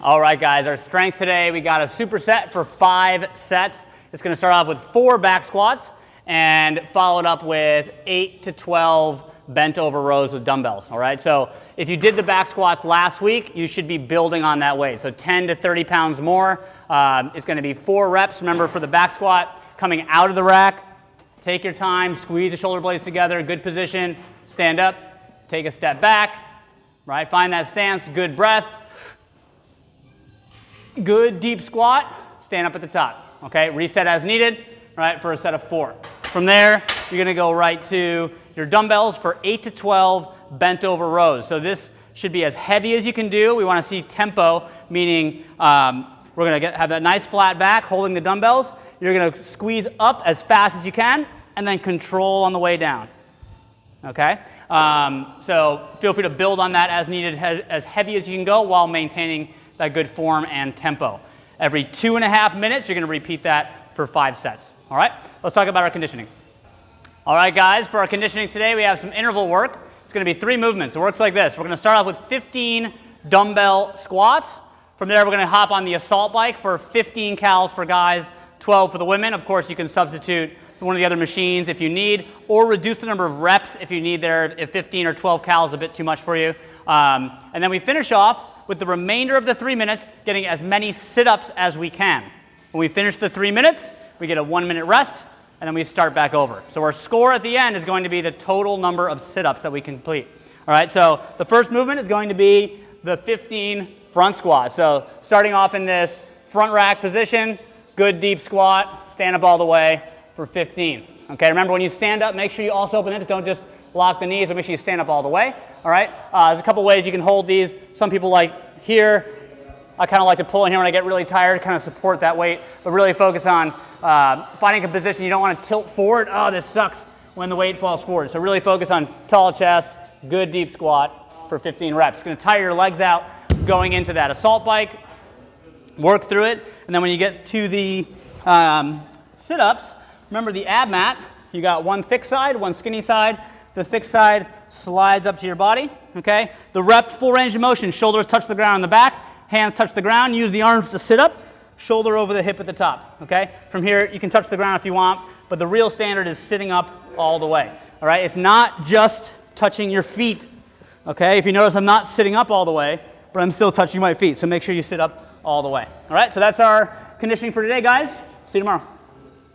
All right, guys, our strength today, we got a superset for 5 sets. It's going to start off with 4 back squats and followed up with 8 to 12 bent over rows with dumbbells. All right, so if you did the back squats last week, you should be building on that weight. So 10 to 30 pounds more. It's going to be 4 reps. Remember, for the back squat, coming out of the rack, take your time, squeeze the shoulder blades together, good position, stand up, take a step back, right? Find that stance, good breath. Good deep squat, stand up at the top, okay? Reset as needed, right, for a set of 4. From there, you're gonna go right to your dumbbells for 8 to 12 bent over rows. So this should be as heavy as you can do. We wanna see tempo, meaning we're gonna have that nice flat back, holding the dumbbells. You're gonna squeeze up as fast as you can, and then control on the way down, okay? So feel free to build on that as needed, as heavy as you can go while maintaining that good form and tempo. Every 2.5 minutes, you're going to repeat that for 5 sets. All right, let's talk about our conditioning. All right, guys, for our conditioning today, we have some interval work. It's going to be 3 movements. It works like this. We're going to start off with 15 dumbbell squats. From there, we're going to hop on the assault bike for 15 cals for guys, 12 for the women. Of course, you can substitute one of the other machines if you need, or reduce the number of reps if you need there, if 15 or 12 cals is a bit too much for you. And then we finish off with the remainder of the 3 minutes, getting as many sit-ups as we can. When we finish the 3 minutes, we get a 1-minute rest, and then we start back over. So our score at the end is going to be the total number of sit-ups that we complete. All right, so the first movement is going to be the 15 front squats. So starting off in this front rack position, good deep squat, stand up all the way for 15. Okay, remember when you stand up, make sure you also open it. Don't just lock the knees, but make sure you stand up all the way. All right, there's a couple ways you can hold these. Some people like here. I kind of like to pull in here when I get really tired, kind of support that weight, but really focus on finding a position. You don't want to tilt forward. Oh, this sucks when the weight falls forward. So really focus on tall chest, good deep squat for 15 reps. It's going to tire your legs out going into that assault bike. Work through it, and then when you get to the sit-ups, remember the ab mat. You got one thick side, one skinny side. The thick side slides up to your body, okay? The rep, full range of motion. Shoulders touch the ground in the back, hands touch the ground. Use the arms to sit up, shoulder over the hip at the top, okay? From here, you can touch the ground if you want, but the real standard is sitting up all the way, all right? It's not just touching your feet, okay? If you notice, I'm not sitting up all the way, but I'm still touching my feet, so make sure you sit up all the way, all right? So that's our conditioning for today, guys. See you tomorrow.